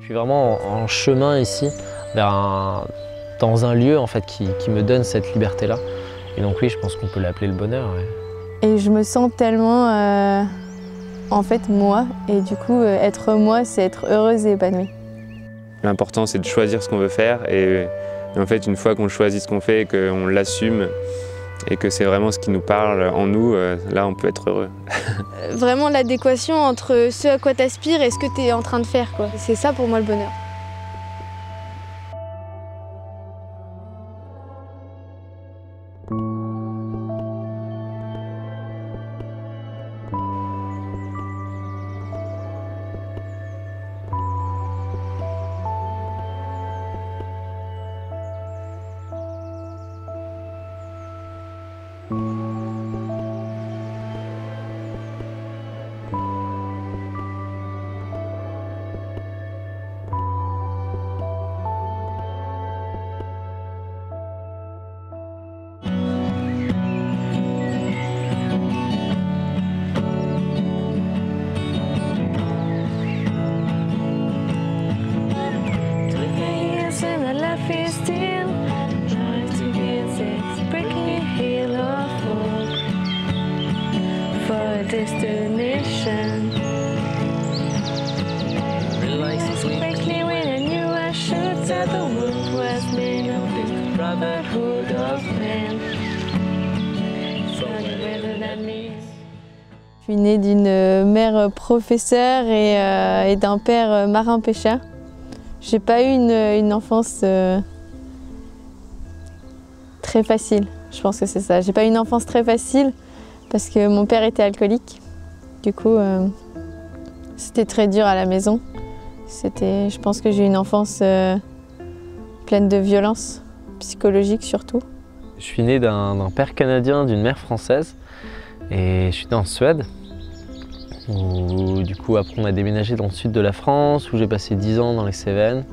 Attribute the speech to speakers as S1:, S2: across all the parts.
S1: Je suis vraiment en chemin ici, dans un lieu en fait, qui me donne cette liberté-là. Et donc oui, je pense qu'on peut l'appeler le bonheur. Ouais.
S2: Et je me sens tellement en fait moi, et du coup être moi, c'est être heureuse et épanouie.
S3: L'important c'est de choisir ce qu'on veut faire et en fait une fois qu'on choisit ce qu'on fait et qu'on l'assume et que c'est vraiment ce qui nous parle en nous, là on peut être heureux.
S4: Vraiment l'adéquation entre ce à quoi tu aspires et ce que tu es en train de faire, quoi. C'est ça pour moi le bonheur.
S5: Destination. Relaxes quickly when I knew I should. That the world was made of this brotherhood of man. So whether that means.
S2: Je suis née d'une mère professeure et d'un père marin-pêcheur. J'ai pas eu une enfance très facile. Je pense que c'est ça. J'ai pas eu une enfance très facile parce que mon père était alcoolique. Du coup, c'était très dur à la maison. Je pense que j'ai eu une enfance pleine de violence, psychologique surtout.
S1: Je suis né d'un père canadien, d'une mère française. Et je suis né en Suède. Où, du coup, après, on a déménagé dans le sud de la France, où j'ai passé 10 ans dans les Cévennes.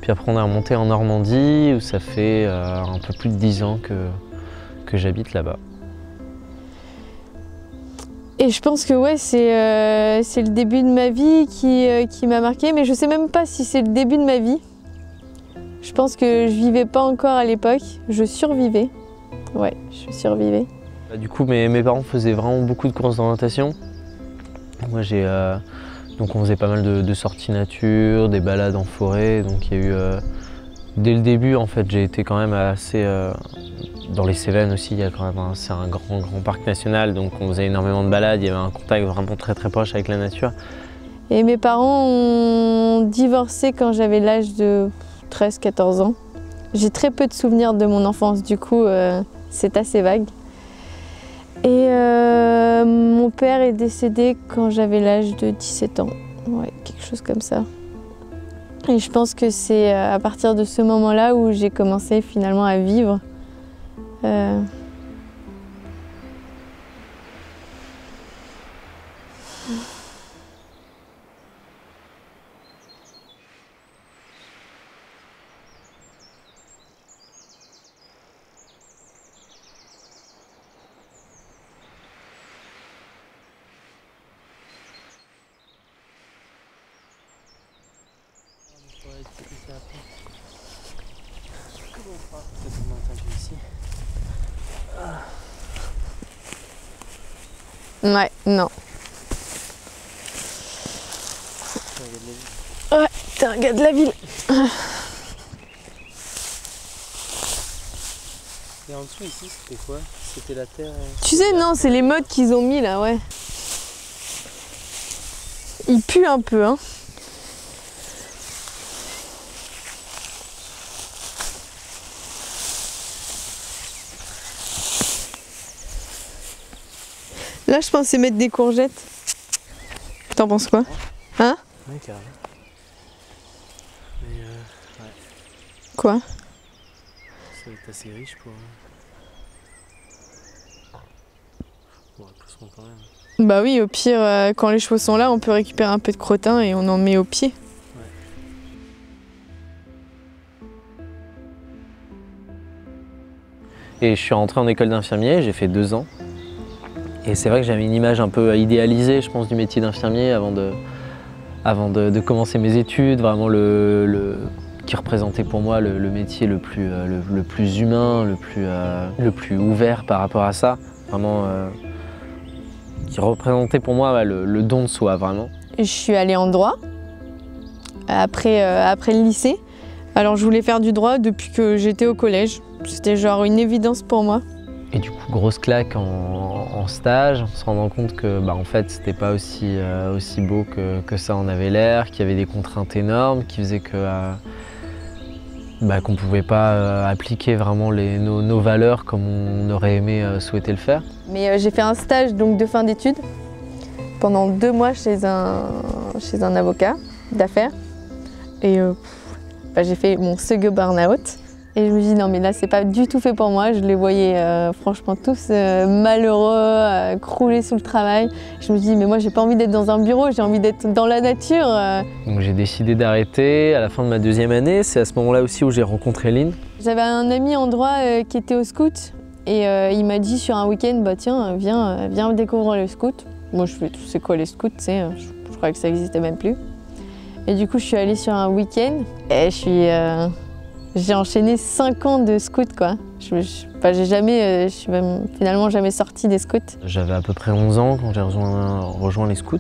S1: Puis après, on a remonté en Normandie, où ça fait un peu plus de 10 ans que j'habite là-bas.
S2: Et je pense que ouais, c'est le début de ma vie qui m'a marquée, mais je sais même pas si c'est le début de ma vie. Je pense que je vivais pas encore à l'époque, je survivais. Ouais, je survivais.
S1: Du coup, mes parents faisaient vraiment beaucoup de courses d'orientation. Moi, donc on faisait pas mal de sorties nature, des balades en forêt. Donc il y a eu, dès le début, en fait, j'ai été quand même assez... Dans les Cévennes aussi, il y a quand même c'est un grand parc national, donc on faisait énormément de balades, il y avait un contact vraiment très proche avec la nature.
S2: Et mes parents ont divorcé quand j'avais l'âge de 13-14 ans. J'ai très peu de souvenirs de mon enfance, du coup c'est assez vague. Et mon père est décédé quand j'avais l'âge de 17 ans, ouais, quelque chose comme ça. Et je pense que c'est à partir de ce moment-là où j'ai commencé finalement à vivre. Ouais, non. Ouais, t'es un gars de la ville.
S1: Et en dessous ici, c'était quoi? C'était la terre...
S2: Tu sais, non, c'est les modes qu'ils ont mis là, ouais. Il pue un peu, hein. Là, je pensais mettre des courgettes. T'en penses quoi? Hein?
S1: Ouais, carrément. Mais ouais.
S2: Quoi?
S1: Ça va être assez riche pour... Bon, poussons quand même.
S2: Bah oui, au pire, quand les chevaux sont là, on peut récupérer un peu de crottin et on en met au pied.
S1: Et je suis rentré en école d'infirmier, j'ai fait 2 ans. Et c'est vrai que j'avais une image un peu idéalisée, je pense, du métier d'infirmier avant avant de commencer mes études, vraiment qui représentait pour moi le métier le plus humain, le plus ouvert par rapport à ça, vraiment qui représentait pour moi le don de soi vraiment.
S2: Je suis allée en droit après le lycée. Alors je voulais faire du droit depuis que j'étais au collège, c'était genre une évidence pour moi.
S1: Et du coup, grosse claque en stage, en se rendant compte que en fait, c'était pas aussi beau que ça en avait l'air, qu'il y avait des contraintes énormes qui faisaient que qu'on ne pouvait pas appliquer vraiment nos valeurs comme on aurait aimé souhaiter le faire.
S2: Mais j'ai fait un stage donc, de fin d'études pendant 2 mois chez un avocat d'affaires. Et j'ai fait mon second burn-out. Et je me dis non mais là c'est pas du tout fait pour moi, je les voyais franchement tous malheureux, crouler sous le travail. Je me dis mais moi j'ai pas envie d'être dans un bureau, j'ai envie d'être dans la nature.
S1: Donc j'ai décidé d'arrêter à la fin de ma 2e année, c'est à ce moment-là aussi où j'ai rencontré Lynn.
S2: J'avais un ami en droit qui était au scout et il m'a dit sur un week-end bah tiens viens découvrir le scout. Moi je fais tu sais quoi les scouts, je crois que ça n'existait même plus. Et du coup je suis allée sur un week-end et j'ai enchaîné 5 ans de scout quoi. Je suis même finalement jamais sortie des scouts.
S1: J'avais à peu près 11 ans quand j'ai rejoint les scouts.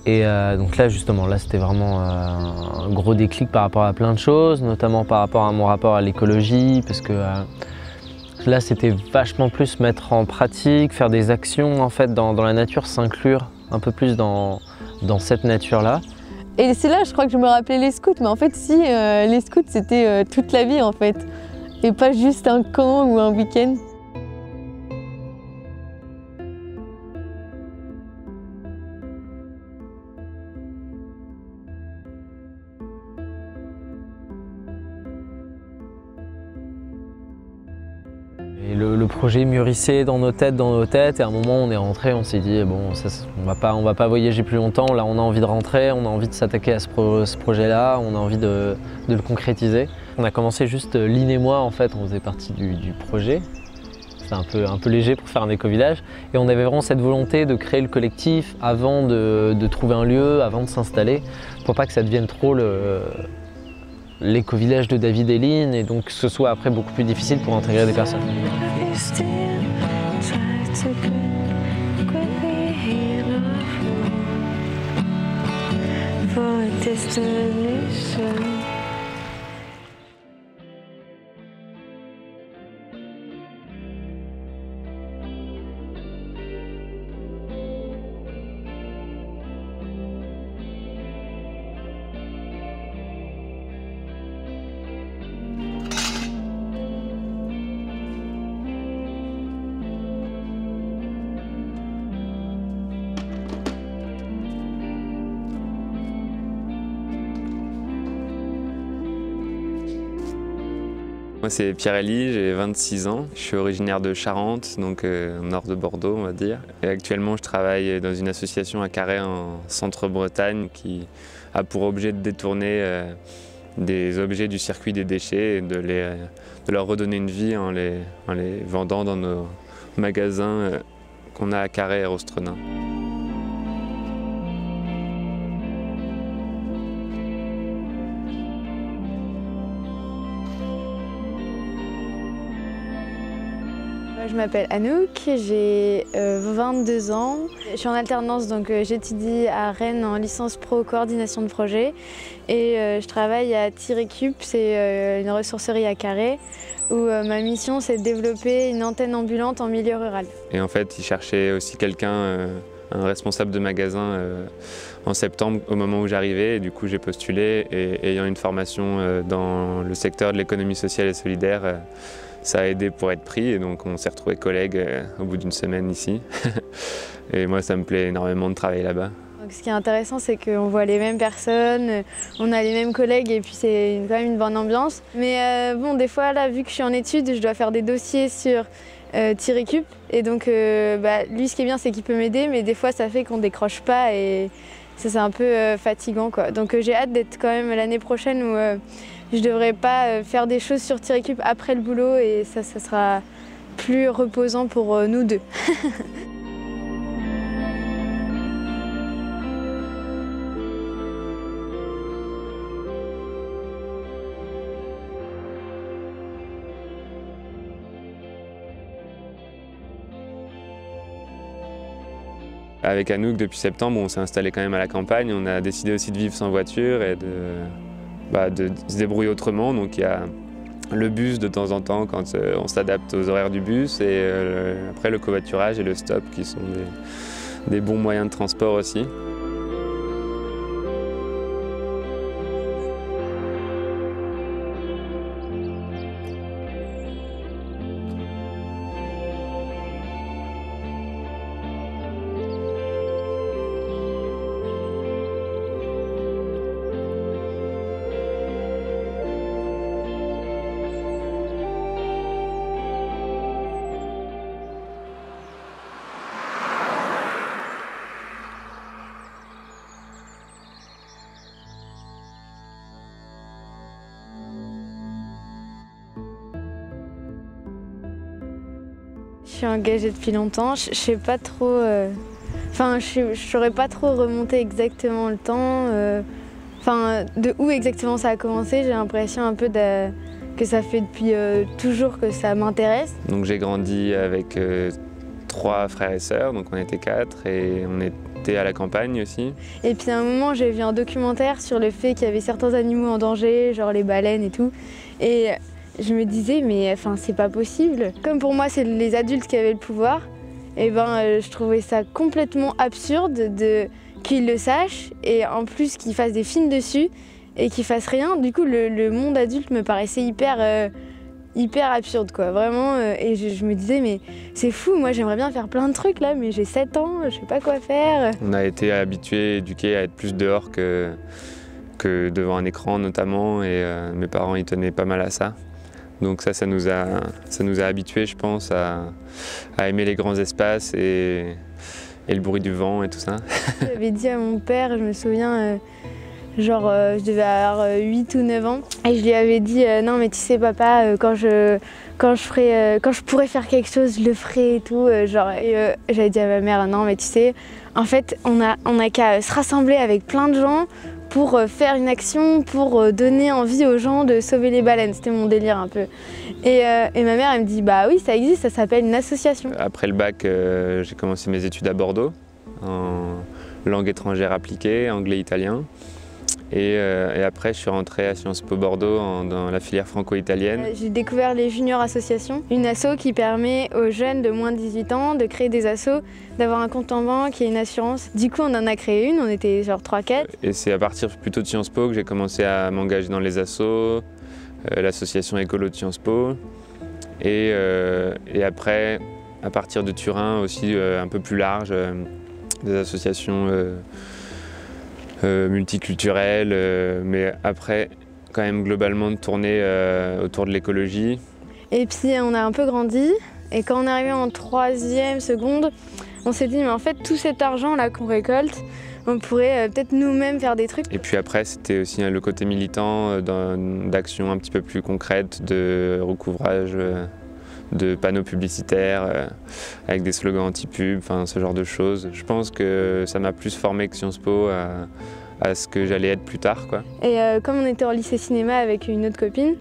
S1: Et donc là justement, c'était vraiment un gros déclic par rapport à plein de choses, notamment par rapport à mon rapport à l'écologie, parce que là c'était vachement plus mettre en pratique, faire des actions en fait dans la nature, s'inclure un peu plus dans cette nature-là.
S2: Et c'est là, je crois que je me rappelais les scouts, mais en fait, si, les scouts, c'était toute la vie, en fait. Et pas juste un camp ou un week-end.
S1: Et le projet mûrissait dans nos têtes, et à un moment on est rentré, on s'est dit bon, on va pas voyager plus longtemps, là on a envie de rentrer, on a envie de s'attaquer à ce projet-là, on a envie de le concrétiser. On a commencé juste, Lynn et moi en fait, on faisait partie du projet. C'était un peu léger pour faire un éco-village, et on avait vraiment cette volonté de créer le collectif avant de trouver un lieu, avant de s'installer, pour pas que ça devienne trop l'éco-village de David et Lynn, et donc que ce soit après beaucoup plus difficile pour intégrer des personnes.
S3: Moi c'est Pierre-Élie, j'ai 26 ans, je suis originaire de Charente, donc au nord de Bordeaux on va dire. Et actuellement je travaille dans une association à Carhaix en centre-Bretagne qui a pour objet de détourner des objets du circuit des déchets et de leur redonner une vie en les vendant dans nos magasins qu'on a à Carhaix et Rostrenain.
S4: Je m'appelle Anouk, j'ai 22 ans. Je suis en alternance, donc j'étudie à Rennes en licence pro coordination de projet. Et je travaille à Tirecup, c'est une ressourcerie à Carhaix, où ma mission c'est de développer une antenne ambulante en milieu rural.
S3: Et en fait, ils cherchaient aussi quelqu'un, un responsable de magasin en septembre au moment où j'arrivais. Et du coup, j'ai postulé et ayant une formation dans le secteur de l'économie sociale et solidaire, ça a aidé pour être pris et donc on s'est retrouvés collègues au bout d'une semaine ici. Et moi ça me plaît énormément de travailler là-bas.
S4: Ce qui est intéressant c'est qu'on voit les mêmes personnes, on a les mêmes collègues et puis c'est quand même une bonne ambiance. Mais bon des fois là vu que je suis en études je dois faire des dossiers sur Tirecup et donc lui ce qui est bien c'est qu'il peut m'aider mais des fois ça fait qu'on décroche pas et ça c'est un peu fatigant quoi. Donc j'ai hâte d'être quand même l'année prochaine où je devrais pas faire des choses sur Tirecup après le boulot et ça sera plus reposant pour nous deux.
S3: Avec Anouk, depuis septembre, on s'est installé quand même à la campagne. On a décidé aussi de vivre sans voiture et de se débrouiller autrement. Donc il y a le bus de temps en temps quand on s'adapte aux horaires du bus et après le covoiturage et le stop qui sont des bons moyens de transport aussi.
S4: Je suis engagée depuis longtemps, je sais pas trop. Enfin, je saurais pas trop remonter exactement le temps. Enfin, de où exactement ça a commencé, j'ai l'impression un peu que ça fait depuis toujours que ça m'intéresse.
S3: Donc j'ai grandi avec 3 frères et sœurs, donc on était 4 et on était à la campagne aussi.
S4: Et puis à un moment, j'ai vu un documentaire sur le fait qu'il y avait certains animaux en danger, genre les baleines et tout. Et je me disais, mais enfin, c'est pas possible. Comme pour moi, c'est les adultes qui avaient le pouvoir, et ben, je trouvais ça complètement absurde qu'ils le sachent et en plus qu'ils fassent des films dessus et qu'ils fassent rien. Du coup, le monde adulte me paraissait hyper absurde, quoi, vraiment. Et je me disais, mais c'est fou, moi j'aimerais bien faire plein de trucs là, mais j'ai 7 ans, je sais pas quoi faire.
S3: On a été habitués, éduqués à être plus dehors que devant un écran notamment, et mes parents ils tenaient pas mal à ça. Donc ça nous a habitués, je pense, à aimer les grands espaces et le bruit du vent et tout ça.
S4: J'avais dit à mon père, je me souviens, je devais avoir 8 ou 9 ans, et je lui avais dit non mais tu sais papa, quand je pourrais faire quelque chose, je le ferai et tout. J'avais dit à ma mère, non mais tu sais, en fait on a qu'à se rassembler avec plein de gens pour faire une action, pour donner envie aux gens de sauver les baleines. C'était mon délire un peu. Et ma mère, elle me dit, bah oui, ça existe, ça s'appelle une association.
S3: Après le bac, j'ai commencé mes études à Bordeaux, en langue étrangère appliquée, anglais-italien. Et après, je suis rentré à Sciences Po Bordeaux dans la filière franco-italienne.
S4: J'ai découvert les Juniors Associations, une asso qui permet aux jeunes de moins de 18 ans de créer des assos, d'avoir un compte en banque et une assurance. Du coup, on en a créé une, on était genre 3-4.
S3: Et c'est à partir plutôt de Sciences Po que j'ai commencé à m'engager dans les assos, l'association écolo de Sciences Po. Et après, à partir de Turin aussi, un peu plus large, des associations multiculturelles, mais après quand même globalement de tourner autour de l'écologie.
S4: Et puis on a un peu grandi, et quand on est arrivé en 3e, seconde, on s'est dit mais en fait tout cet argent là qu'on récolte, on pourrait peut-être nous-mêmes faire des trucs.
S3: Et puis après c'était aussi le côté militant d'actions un petit peu plus concrètes, de recouvrage de panneaux publicitaires avec des slogans anti-pub, enfin ce genre de choses. Je pense que ça m'a plus formé que Sciences Po à ce que j'allais être plus tard, quoi.
S4: Et comme on était en lycée cinéma avec une autre copine,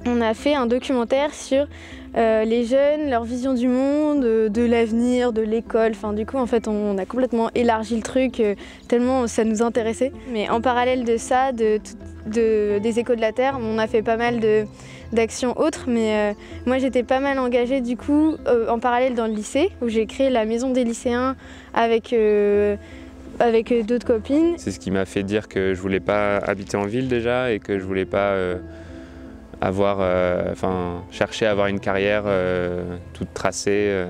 S4: on a fait un documentaire sur les jeunes, leur vision du monde, de l'avenir, de l'école. Enfin, du coup, en fait, on a complètement élargi le truc tellement ça nous intéressait. Mais en parallèle de ça, des Échos de la Terre, on a fait pas mal d'actions autres, mais moi j'étais pas mal engagée du coup en parallèle dans le lycée, où j'ai créé la maison des lycéens avec d'autres copines.
S3: C'est ce qui m'a fait dire que je voulais pas habiter en ville déjà et que je voulais pas chercher à avoir une carrière toute tracée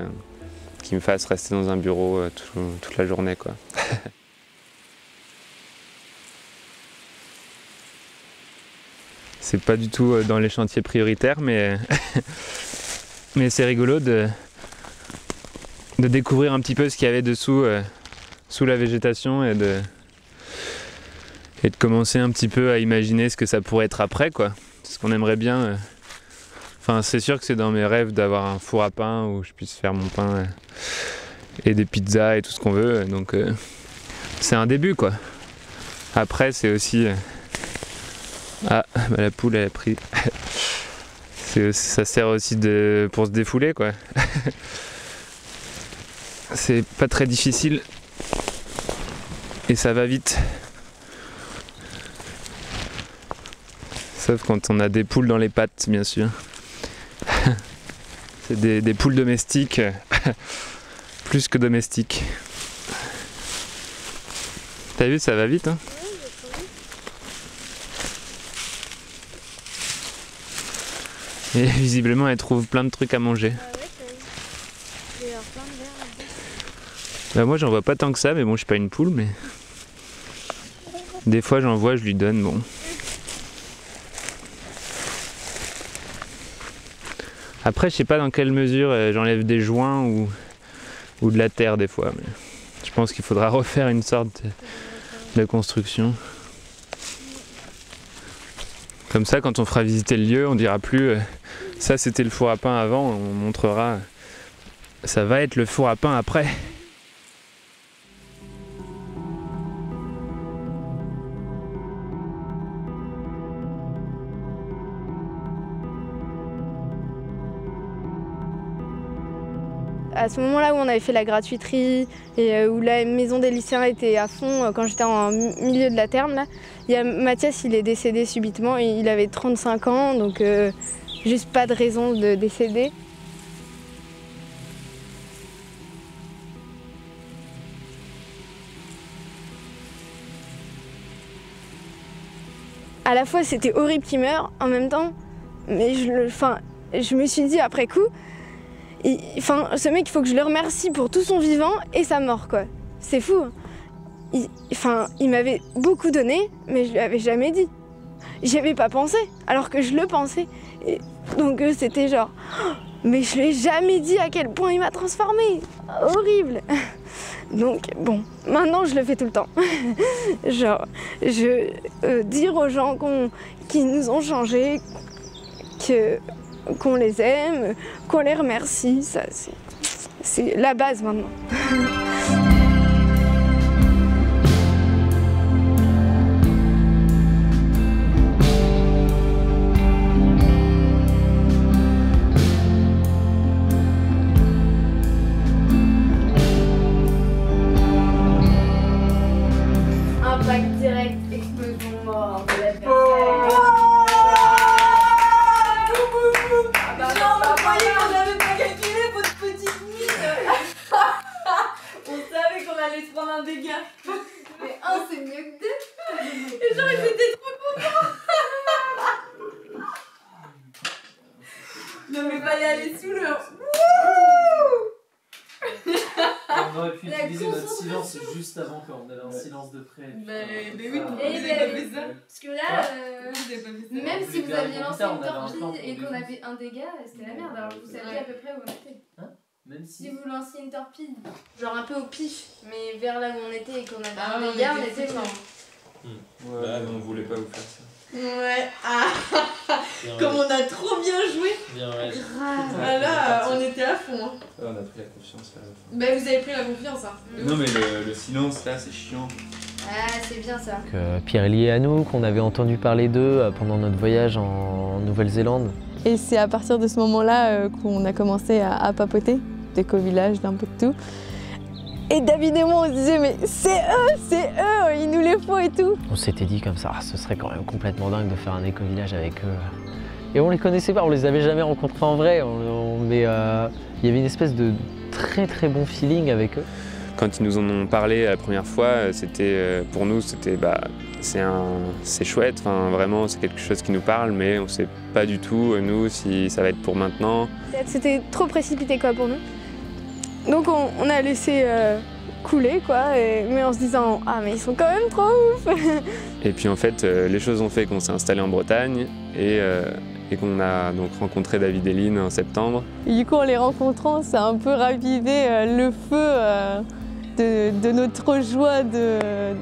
S3: qui me fasse rester dans un bureau toute la journée, quoi. C'est pas du tout dans les chantiers prioritaires, mais c'est rigolo de découvrir un petit peu ce qu'il y avait dessous, sous la végétation, et de commencer un petit peu à imaginer ce que ça pourrait être après, quoi. Ce qu'on aimerait bien. Enfin, c'est sûr que c'est dans mes rêves d'avoir un four à pain où je puisse faire mon pain et des pizzas et tout ce qu'on veut. Donc c'est un début, quoi. Après, c'est aussi... la poule elle a pris. Ça sert aussi pour se défouler, quoi. C'est pas très difficile Et ça va vite. Sauf quand on a des poules dans les pattes, bien sûr. C'est des poules domestiques, plus que domestiques. T'as vu, ça va vite, hein? Et visiblement, elle trouve plein de trucs à manger. Bah moi, j'en vois pas tant que ça, mais bon, je suis pas une poule, mais... Des fois, j'en vois, je lui donne, bon... Après, je sais pas dans quelle mesure j'enlève des joints ou de la terre des fois. Mais je pense qu'il faudra refaire une sorte de construction. Comme ça, quand on fera visiter le lieu, on dira plus ça c'était le four à pain avant, on montrera ça va être le four à pain après.
S4: À ce moment-là où on avait fait la gratuiterie et où la maison des lycéens était à fond, quand j'étais en milieu de la terme, là, il y a Mathias, il est décédé subitement, et il avait 35 ans, donc juste pas de raison de décéder. À la fois c'était horrible qu'il meure, en même temps, mais je me suis dit après coup, ce mec, il faut que je le remercie pour tout son vivant et sa mort, quoi. C'est fou. Il m'avait beaucoup donné, mais je lui avais jamais dit. J'y avais pas pensé, alors que je le pensais. Et donc c'était genre, oh, mais je lui ai jamais dit à quel point il m'a transformée. Horrible. Donc bon, maintenant je le fais tout le temps. Genre, dire aux gens qui nous ont changés qu'on les aime, qu'on les remercie, ça c'est la base maintenant.
S5: Impact direct, explosion mort de l'adversaire.
S6: Allez se prendre un dégât.
S5: Mais un c'est mieux que deux.
S6: Et genre ils étaient trop contents. Non mais fallait aller sous le...
S7: On aurait pu utiliser notre silence juste avant quand on avait un silence de près.
S6: Mais oui, vous
S5: Et
S6: avez pas fait ça.
S5: parce que là,
S6: Vous avez pas fait ça.
S5: même si vous aviez lancé
S7: on
S5: une
S7: avait un plan
S5: torpille
S7: pour
S5: et qu'on
S7: défoncer.
S5: avait un dégât, c'était la merde. Alors vous saviez à peu près où on était.
S7: Même
S5: Si
S7: si.
S5: vous lanciez une torpille, genre un peu au pif, mais vers là où on était et qu'on avait
S6: Ah,
S5: un
S6: on
S5: dégât, on
S6: était
S5: était
S6: foutus.
S5: mort.
S3: Bah, on voulait pas vous faire ça.
S6: Ouais. Ah,
S7: Bien,
S6: comme on a trop bien joué.
S7: bien, ouais.
S6: Ah là, on était à fond. Hein.
S3: On a pris la confiance là.
S6: Bah vous avez pris la confiance. Hein.
S3: Non mais le silence là c'est chiant.
S4: Ah, c'est bien ça.
S1: Pierre est lié à nous, qu'on avait entendu parler d'eux pendant notre voyage en Nouvelle-Zélande.
S2: Et c'est à partir de ce moment-là qu'on a commencé à papoter, d'éco-village, d'un peu de tout. Et David et moi, on se disait, mais c'est eux, il nous les faut et tout.
S1: On s'était dit comme ça, ce serait quand même complètement dingue de faire un éco-village avec eux. Et on les connaissait pas, on les avait jamais rencontrés en vrai, mais il y avait une espèce de très bon feeling avec eux.
S3: Quand ils nous en ont parlé la première fois, c'était pour nous c'était c'est chouette, enfin vraiment c'est quelque chose qui nous parle, mais on sait pas du tout nous si ça va être pour maintenant.
S4: C'était trop précipité quoi pour nous. Donc on a laissé couler quoi, mais en se disant ah mais ils sont quand même trop ouf.
S3: Et puis en fait les choses ont fait qu'on s'est installé en Bretagne et qu'on a donc rencontré David et Lynn en septembre.
S2: Et du coup, en les rencontrant, ça a un peu ravivé le feu de notre joie de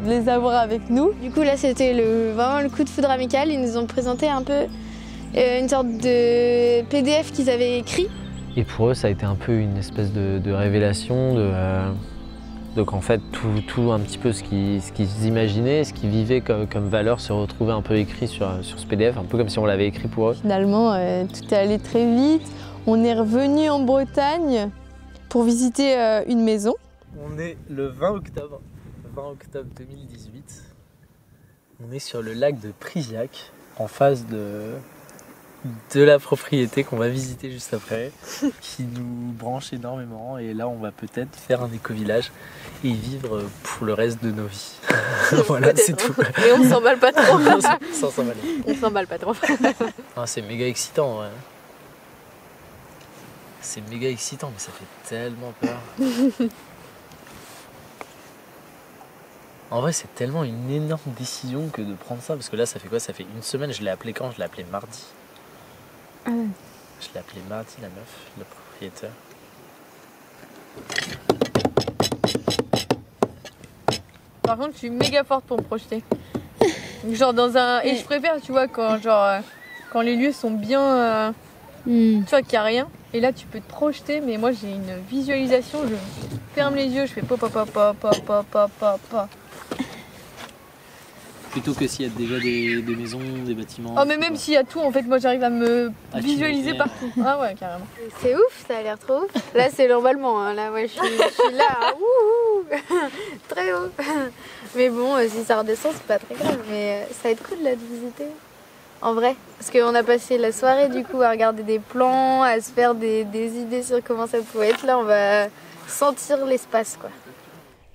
S2: les avoir avec nous.
S4: Du coup là c'était vraiment le coup de foudre amical, ils nous ont présenté un peu une sorte de PDF qu'ils avaient écrit.
S1: Et pour eux, ça a été un peu une espèce de révélation. Donc en fait, tout un petit peu ce qu'ils imaginaient, ce qu'ils vivaient comme valeur se retrouvait un peu écrit sur ce PDF, un peu comme si on l'avait écrit pour eux.
S2: Finalement, tout est allé très vite. On est revenu en Bretagne pour visiter une maison.
S7: On est le 20 octobre 20 octobre 2018. On est sur le lac de Priziac, en face de la propriété qu'on va visiter juste après, qui nous branche énormément. Et là, on va peut-être faire un éco-village et y vivre pour le reste de nos vies. Voilà, c'est tout.
S2: Et on s'emballe pas trop.
S7: Sans s'emballer.
S2: On s'emballe pas trop.
S7: Ah, c'est méga excitant, ouais. C'est méga excitant, mais ça fait tellement peur. En vrai, c'est tellement une énorme décision que de prendre ça, parce que là, ça fait quoi? Ça fait une semaine, je l'ai appelé quand? Je l'ai appelé mardi.
S2: Ah ouais.
S7: Je l'ai appelé mardi, la meuf, le propriétaire.
S8: Par contre, je suis méga forte pour me projeter. Genre dans un... Et je préfère, tu vois, quand les lieux sont bien... Tu vois qu'il n'y a rien. Et là, tu peux te projeter, mais moi, j'ai une visualisation. Je ferme les yeux, je fais pop, pop, pop, pop, pop, pop, pop, pop, pop.
S7: Plutôt que s'il y a déjà des maisons, des bâtiments.
S8: Oh, mais même s'il y a tout, en fait, moi, j'arrive à me
S7: Ah,
S8: visualiser
S7: tu
S8: partout. Ah ouais, carrément.
S4: C'est ouf, ça a l'air trop ouf. Là, c'est l'emballement. Hein. Là, ouais, je suis là. Hein. Wouhou. Très haut. Mais bon, si ça redescend, c'est pas très grave. Mais ça va être cool là, de visiter. En vrai. Parce qu'on a passé la soirée du coup à regarder des plans, à se faire des idées sur comment ça pouvait être. Là, on va sentir l'espace, quoi.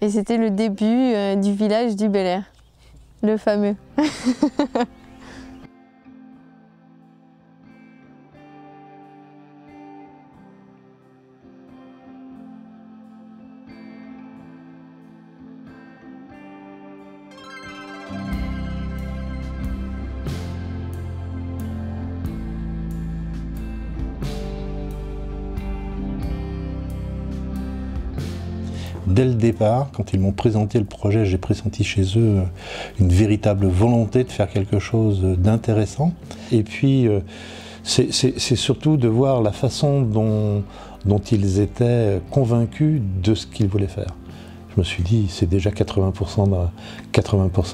S2: Et c'était le début du village du Bel-Air. Le fameux.
S9: Dès le départ, quand ils m'ont présenté le projet, j'ai pressenti chez eux une véritable volonté de faire quelque chose d'intéressant. Et puis, c'est surtout de voir la façon dont ils étaient convaincus de ce qu'ils voulaient faire. Je me suis dit, c'est déjà 80%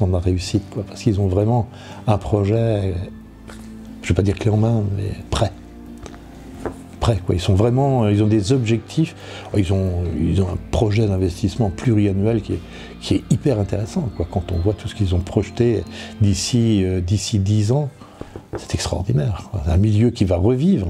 S9: de la réussite, quoi, parce qu'ils ont vraiment un projet, je ne vais pas dire clé en main, mais prêt. Quoi. Ils ont des objectifs, ils ont un projet d'investissement pluriannuel qui est hyper intéressant. Quoi. Quand on voit tout ce qu'ils ont projeté d'ici 10 ans, c'est extraordinaire. Quoi. Un milieu qui va revivre.